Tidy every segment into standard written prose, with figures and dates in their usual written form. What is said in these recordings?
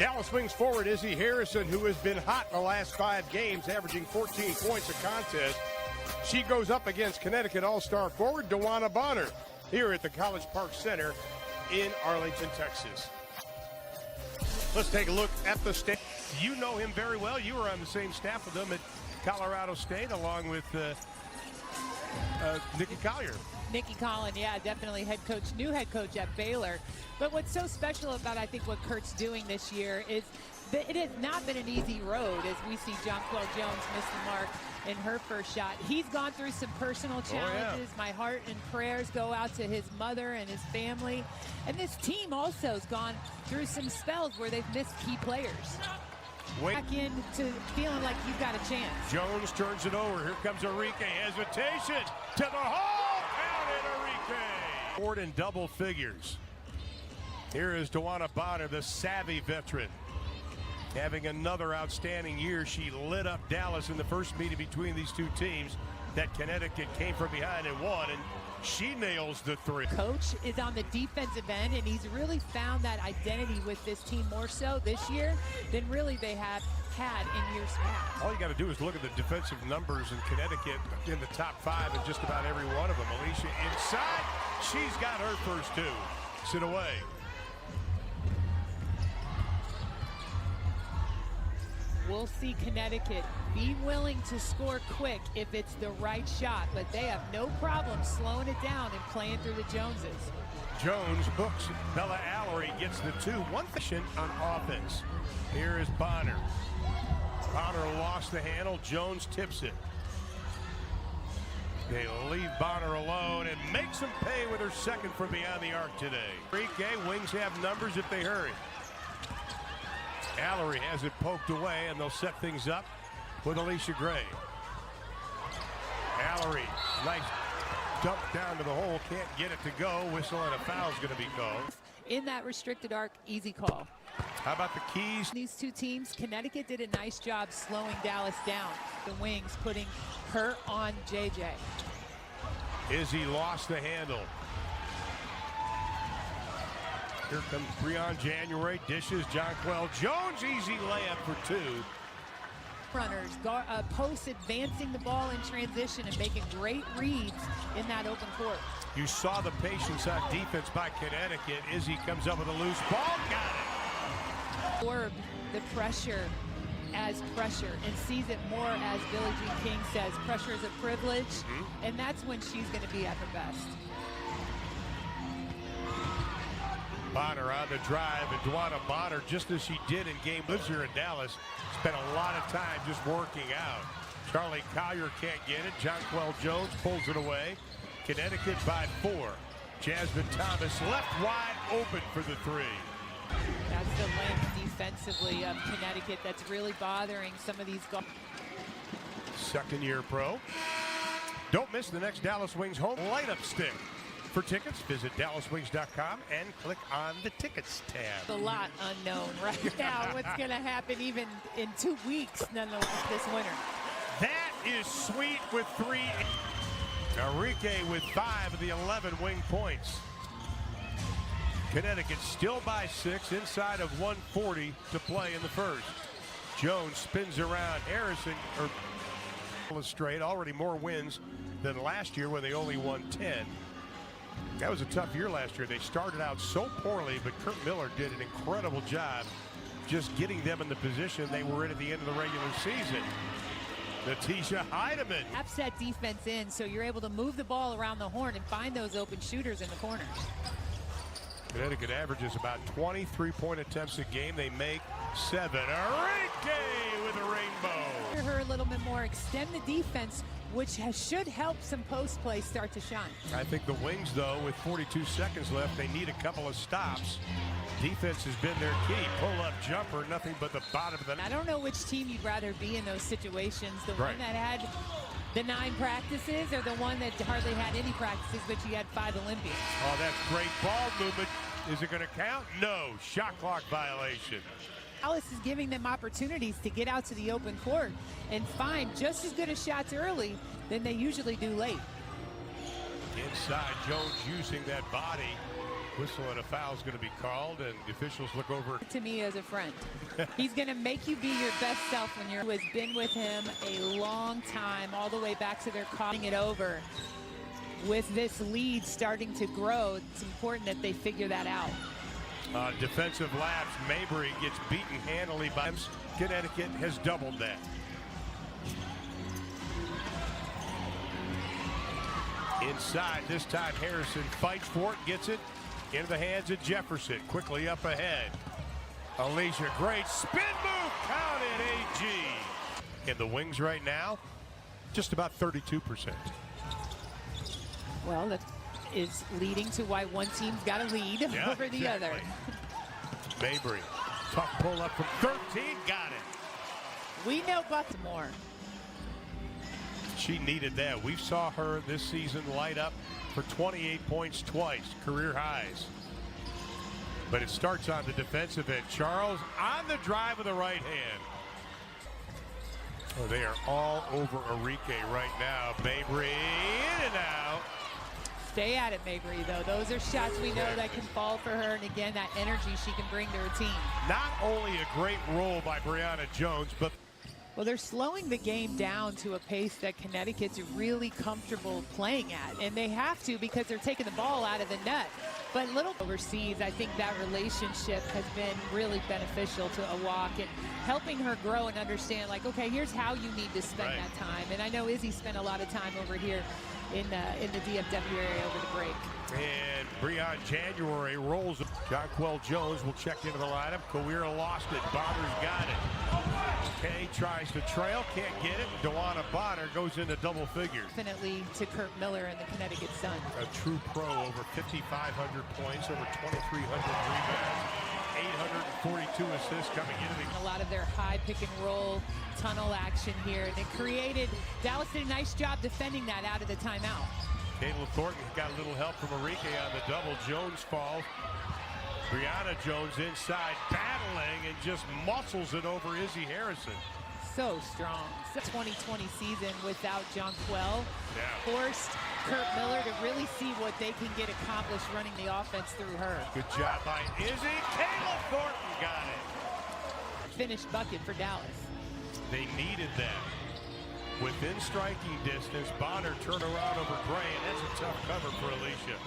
Dallas Wings forward Izzy Harrison, who has been hot in the last 5 games, averaging 14 points a contest. She goes up against Connecticut All-Star forward DeWanna Bonner here at the College Park Center in Arlington, Texas. Let's take a look at the state. You know him very well. You were on the same staff with him at Colorado State, along with Nikki Collier. Nikki Collin, yeah, definitely new head coach at Baylor. But what's so special about, I think, what Kurt's doing this year is that it has not been an easy road, as we see Jonquel Jones miss the mark in her first shot. He's gone through some personal challenges. Oh, yeah. My heart and prayers go out to his mother and his family. And this team also has gone through some spells where they've missed key players. Back into feeling like you've got a chance. Jones turns it over. Here comes Enrique. Hesitation to the hole. Count it, Enrique. Forward in double figures. Here is DeWanna Bonner, the savvy veteran. Having another outstanding year. She lit up Dallas in the first meeting between these two teams that Connecticut came from behind and won, and she nails the three. Coach is on the defensive end, and he's really found that identity with this team more so this year than really they have had in years past. All you got to do is look at the defensive numbers in Connecticut in the top 5 in just about every one of them. Alicia inside. She's got her first 2. Sit away. We'll see Connecticut be willing to score quick if it's the right shot, but they have no problem slowing it down and playing through the Joneses. Jones hooks. Bella Allery gets the 2. One efficient on offense. Here is Bonner. Bonner lost the handle. Jones tips it. They leave Bonner alone and makes him pay with her second from beyond the arc today. Enrique, Wings have numbers if they hurry. Allery has it poked away, and they'll set things up with Alicia Gray. Allery, nice dump down to the hole, can't get it to go. Whistle and a foul's going to be called. In that restricted arc, easy call. How about the keys? These two teams, Connecticut did a nice job slowing Dallas down. The Wings putting her on JJ. Izzy lost the handle. Here comes Breon January, dishes Jonquel Jones, easy layup for 2. Runners, posts advancing the ball in transition and making great reads in that open court. You saw the patience on defense by Connecticut. Izzy comes up with a loose ball, got it. Absorb the pressure as pressure and sees it more, as Billie Jean King says, pressure is a privilege, and that's when she's going to be at her best. Bonner on the drive, and DeWanna Bonner, just as she did in game, lives here in Dallas, spent a lot of time just working out. Charlie Collier can't get it. Jonquel Jones pulls it away. Connecticut by 4. Jasmine Thomas left wide open for the 3. That's the length defensively of Connecticut that's really bothering some of these guys. Second-year pro. Don't miss the next Dallas Wings home light-up stick. For tickets, visit DallasWings.com and click on the tickets tab. A lot unknown right now. What's going to happen even in 2 weeks, nonetheless, this winter. That is sweet with 3. Enrique with 5 of the 11 wing points. Connecticut still by 6, inside of 1:40 to play in the first. Jones spins around. Harrison, straight, already more wins than last year when they only won 10. That was a tough year last year. They started out so poorly, but Kurt Miller did an incredible job just getting them in the position they were in at the end of the regular season. Natisha Heidemann. Upset defense in, so you're able to move the ball around the horn and find those open shooters in the corners. Connecticut averages about 20 three-point attempts a game. They make 7. Enrique with a rainbow. Her a little bit more, extend the defense, which should help some post play start to shine. I think the Wings, though, with 42 seconds left, they need a couple of stops. Defense has been their key. Pull-up jumper, nothing but the bottom of the... I don't know which team you'd rather be in those situations. The one that had the 9 practices, or the one that hardly had any practices, but you had 5 Olympians. Oh, that's great ball movement. Is it going to count? No. Shot clock violation. Dallas is giving them opportunities to get out to the open court and find just as good a shots early than they usually do late. Inside, Jones using that body Whistle and a foul is going to be called, and the officials look over. To me as a friend. He's going to make you be your best self when you're. Who has been with him a long time, all the way back to their calling it over. With this lead starting to grow, it's important that they figure that out. Defensive lapse. Mabry gets beaten handily by him. Connecticut has doubled that. Inside, this time Harrison fights for it, gets it into the hands of Jefferson. Quickly up ahead. Alicia, great spin move, counted, AG. In the wings right now, just about 32%. Well, that is leading to why one team's got to lead over the other. Mabry, tough pull up from 13, got it. We know Baltimore. She needed that. We saw her this season light up for 28 points twice, career highs. But it starts on the defensive end. Charles on the drive with the right hand. Oh, they are all over Enrique right now. Mabry in and out. Stay at it, Mabry, though. Those are shots we know that can fall for her. And again, that energy she can bring to her team. Not only a great roll by Brianna Jones, but well, they're slowing the game down to a pace that Connecticut's really comfortable playing at. And they have to because they're taking the ball out of the net. But little overseas, I think that relationship has been really beneficial to Awak and helping her grow and understand, like, okay, here's how you need to spend that time. And I know Izzy spent a lot of time over here in the DFW area over the break. And Breon January rolls. Jonquel Jones will check into the lineup. Kysre lost it. Bonner's got it. Kay tries to trail, can't get it. Dewana Bonner goes into double figures. Definitely to Kurt Miller and the Connecticut Sun. A true pro, over 5,500 points, over 2,300 rebounds, 842 assists coming into the. A lot of their high pick and roll tunnel action here, and it created. Dallas did a nice job defending that out of the timeout. Kayla Thornton got a little help from Enrique on the double. Jones falls. Brianna Jones inside, battling, and just muscles it over Izzy Harrison. So strong. 2020 season without Jonquel forced Kurt Miller to really see what they can get accomplished running the offense through her. Good job by Izzy. Kayla Thornton got it. Finished bucket for Dallas. They needed that. Within striking distance, Bonner turned around over Gray, and that's a tough cover for Alicia.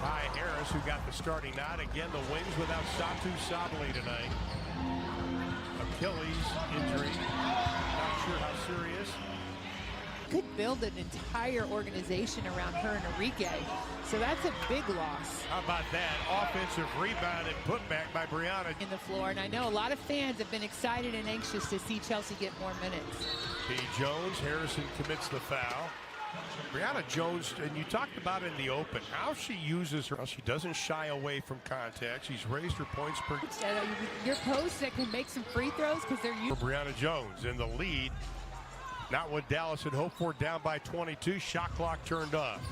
Ty Harris, who got the starting nod. Again, the wings without Satu Sabali tonight. Achilles injury. Not sure how serious. Could build an entire organization around her and Enrique. So that's a big loss. How about that? Offensive rebound and putback by Brianna. In the floor, and I know a lot of fans have been excited and anxious to see Chelsea get more minutes. P. Jones, Harrison commits the foul. Brianna Jones, and you talked about in the open, how she uses her. She doesn't shy away from contact. She's raised her points per. Your posts that can make some free throws because they're used. For Brianna Jones in the lead. Not what Dallas had hoped for, down by 22. Shot clock turned off.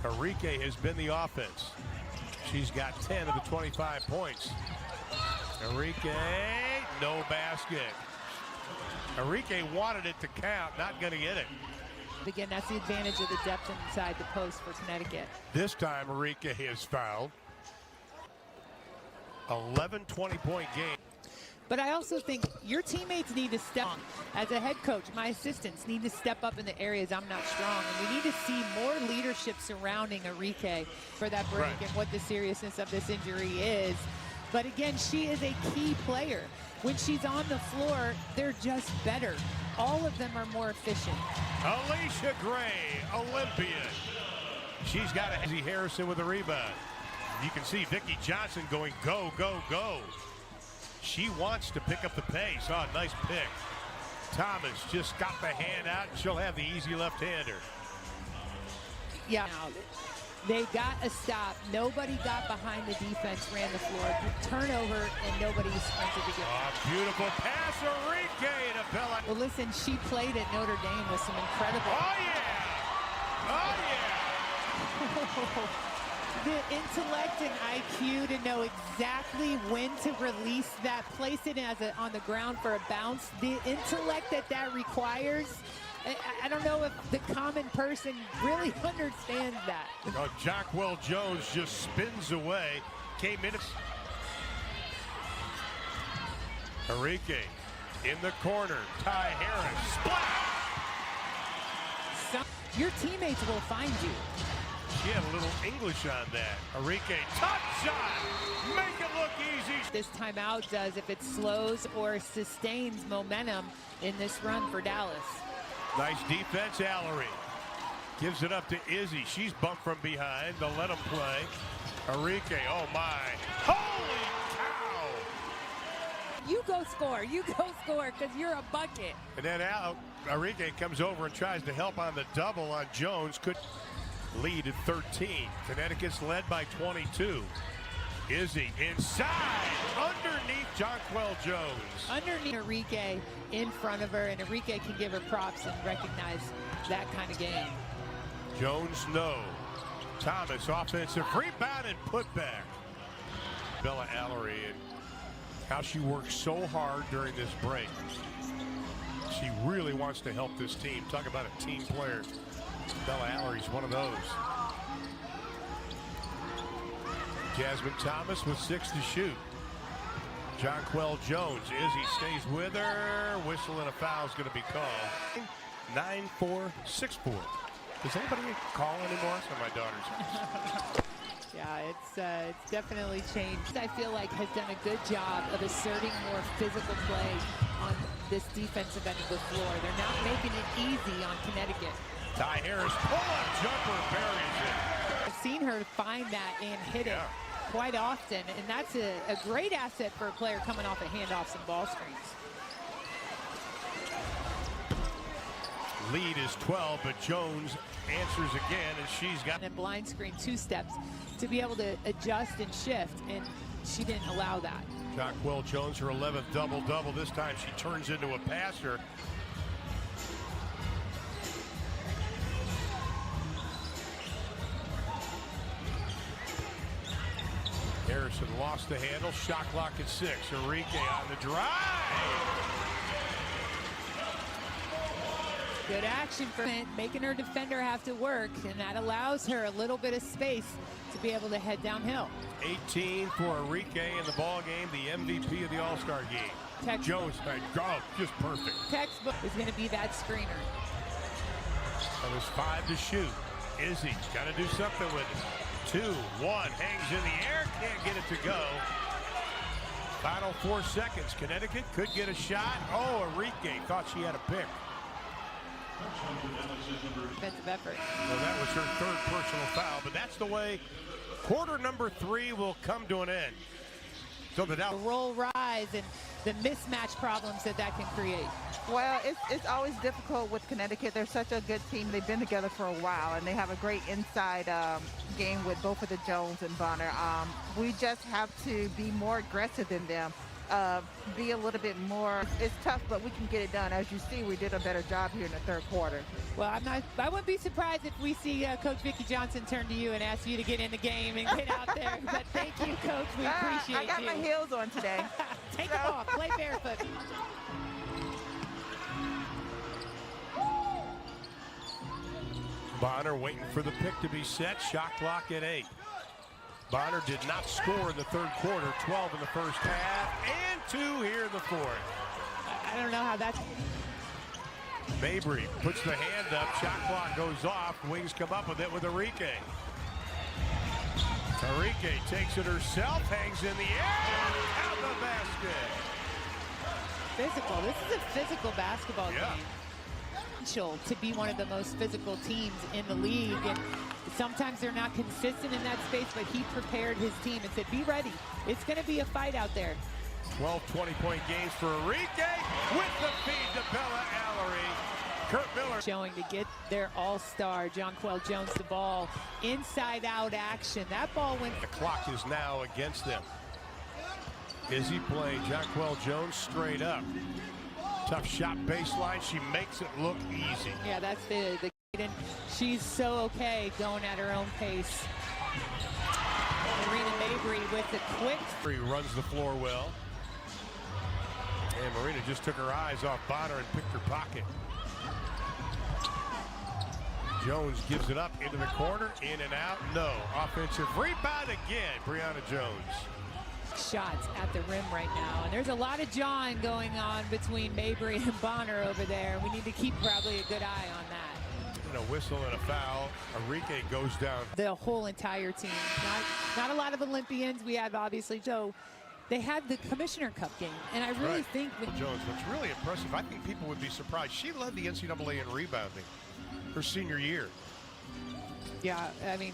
Enrique has been the offense. She's got 10 of the 25 points. Enrique, no basket. Enrique wanted it to count, not going to get it. Again, that's the advantage of the depth inside the post for Connecticut. This time, Enrique is fouled. 11, 20-point game. But I also think your teammates need to step on. As a head coach, my assistants need to step up in the areas I'm not strong. And we need to see more leadership surrounding Enrique for that break and what the seriousness of this injury is. But again, she is a key player. When she's on the floor, they're just better. All of them are more efficient. Alicia Gray, Olympian. She's got a Izzy Harrison with a rebound. You can see Vicki Johnson going go, go, go. She wants to pick up the pace. Oh, nice pick. Thomas just got the hand out, and she'll have the easy left-hander. Yeah, they got a stop. Nobody got behind the defense, ran the floor. Turnover, and nobody sprinted to get it. Oh, beautiful pass, Enrique to Bella. Well, listen, she played at Notre Dame with some incredible. Oh, yeah. Oh, yeah. The intellect and IQ to know exactly when to release that, place it as on the ground for a bounce. The intellect that requires, I don't know if the common person really understands that. Jonquel Jones just spins away. Came in. Enrique in the corner. Ty Harris. Splash! Your teammates will find you. She had a little English on that. Enrique, top shot. Make it look easy. This timeout does if it slows or sustains momentum in this run for Dallas. Nice defense, Allery. Gives it up to Izzy. She's bumped from behind. They'll let him play. Enrique, oh my. Holy cow! You go score, because you're a bucket. And then Enrique comes over and tries to help on the double on Jones. Could lead at 13. Connecticut's led by 22. Izzy inside, underneath Jonquel Jones. Underneath Enrique, in front of her, and Enrique can give her props and recognize that kind of game. Jones, no. Thomas, offensive rebound and put back. Bella Allery, and how she works so hard during this break. She really wants to help this team. Talk about a team player. Bella Allery's one of those. Jasmine Thomas with 6 to shoot. Jonquel Jones. Izzy stays with her. Whistle and a foul is going to be called. 9-4, 6-4. Does anybody call anymore? That's at my daughter's house. Yeah, it's definitely changed. I feel like has done a good job of asserting more physical play on this defensive end of the floor. They're not making it easy on Connecticut. Ty Harris, pull-up jumper, buries it. I've seen her find that and hit it quite often, and that's a great asset for a player coming off of handoffs and ball screens. Lead is 12, but Jones answers again, and she's got a blind screen 2 steps to be able to adjust and shift, and she didn't allow that. Jonquel Jones, her 11th double-double. This time she turns into a passer. Harrison lost the handle. Shot clock at 6. Enrique on the drive. Good action for making her defender have to work, and that allows her a little bit of space to be able to head downhill. 18 for Enrique in the ball game, the MVP of the All-Star game. Jones, just perfect. Textbook is going to be that screener. That was 5 to shoot. Izzy got to do something with it. 2, 1, hangs in the air, can't get it to go. Final 4 seconds. Connecticut could get a shot. Oh, Enrique thought she had a pick. Defensive effort. Well, that was her 3rd personal foul, but that's the way quarter number 3 will come to an end. So the roll rise and the mismatch problems that can create. Well, it's always difficult with Connecticut. They're such a good team. They've been together for a while, and they have a great inside game with both of the Jones and Bonner. We just have to be more aggressive than them. Be a little bit more. It's tough, but we can get it done. As you see, we did a better job here in the 3rd quarter. Well, I wouldn't be surprised if we see Coach Vicki Johnson turn to you and ask you to get in the game and get out there. But thank you, Coach. We appreciate you. I got my heels on today. Take them off. Play barefoot. Bonner waiting for the pick to be set. Shot clock at 8. Bonner did not score in the 3rd quarter. 12 in the 1st half, and 2 here in the 4th. I don't know how that's. Mabry puts the hand up. Shot clock goes off. Wings come up with it with Enrique. Enrique takes it herself, hangs in the air, out the basket. Physical. This is a physical basketball game. To be one of the most physical teams in the league, and sometimes they're not consistent in that space, but he prepared his team and said, be ready. It's going to be a fight out there. 12 20-point games for Enrique with the feed to Bella Allery. Kurt Miller showing to get their all-star Jonquel Jones the ball. Inside-out action. That ball went. The clock is now against them. Izzy playing Jonquel Jones straight up. Tough shot baseline. She makes it look easy. Yeah, that's the and she's so okay going at her own pace. Marina Mabry with the quick. He runs the floor well. And Marina just took her eyes off Bonner and picked her pocket. Jones gives it up into the corner, in and out, no. Offensive rebound again, Brianna Jones. Shots at the rim right now, and there's a lot of jawing going on between Mabry and Bonner over there. We need to keep probably a good eye on that. And a whistle and a foul. Enrique goes down. The whole entire team, not a lot of Olympians. We have obviously, so they had the Commissioner Cup game, and I really think with Jones, what's really impressive, I think people would be surprised. She led the NCAA in rebounding her senior year. Yeah, I mean,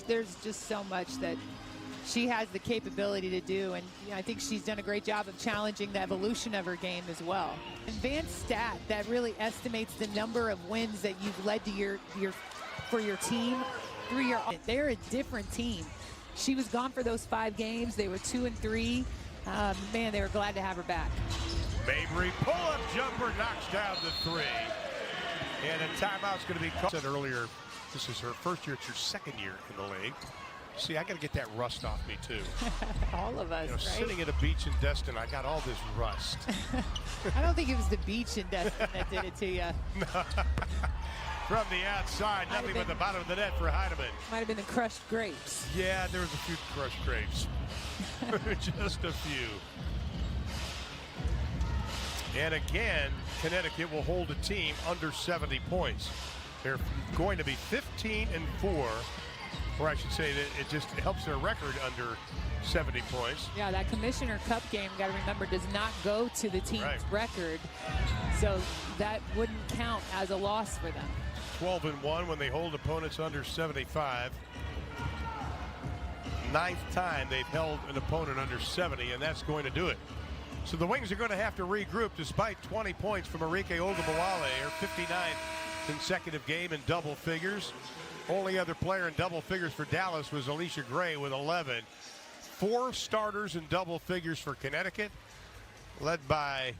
there's just so much that she has the capability to do, and I think she's done a great job of challenging the evolution of her game as well. Advanced stat that really estimates the number of wins that you've led to for your team through your. They're a different team. She was gone for those 5 games. They were 2-3. Man, they were glad to have her back. Mabry pull-up jumper knocks down the 3, and a timeout's going to be called. Said earlier, this is her first year. It's her second year in the league. See, I got to get that rust off me too. All of us, right? Sitting at a beach in Destin, I got all this rust. I don't think it was the beach in Destin that did it to you. From the outside, nothing but the bottom of the net for Heidemann. Might have been the crushed grapes. Yeah, there was a few crushed grapes. Just a few. And again, Connecticut will hold a team under 70 points. They're going to be 15-4. Or I should say that it just helps their record under 70 points. Yeah, that Commissioner Cup game, got to remember, does not go to the team's record. So that wouldn't count as a loss for them. 12-1 when they hold opponents under 75. 9th time they've held an opponent under 70, and that's going to do it. So the Wings are going to have to regroup despite 20 points from Enrique Ogunbowale, her 59th consecutive game in double figures. Only other player in double figures for Dallas was Alicia Gray with 11. 4 starters in double figures for Connecticut, led by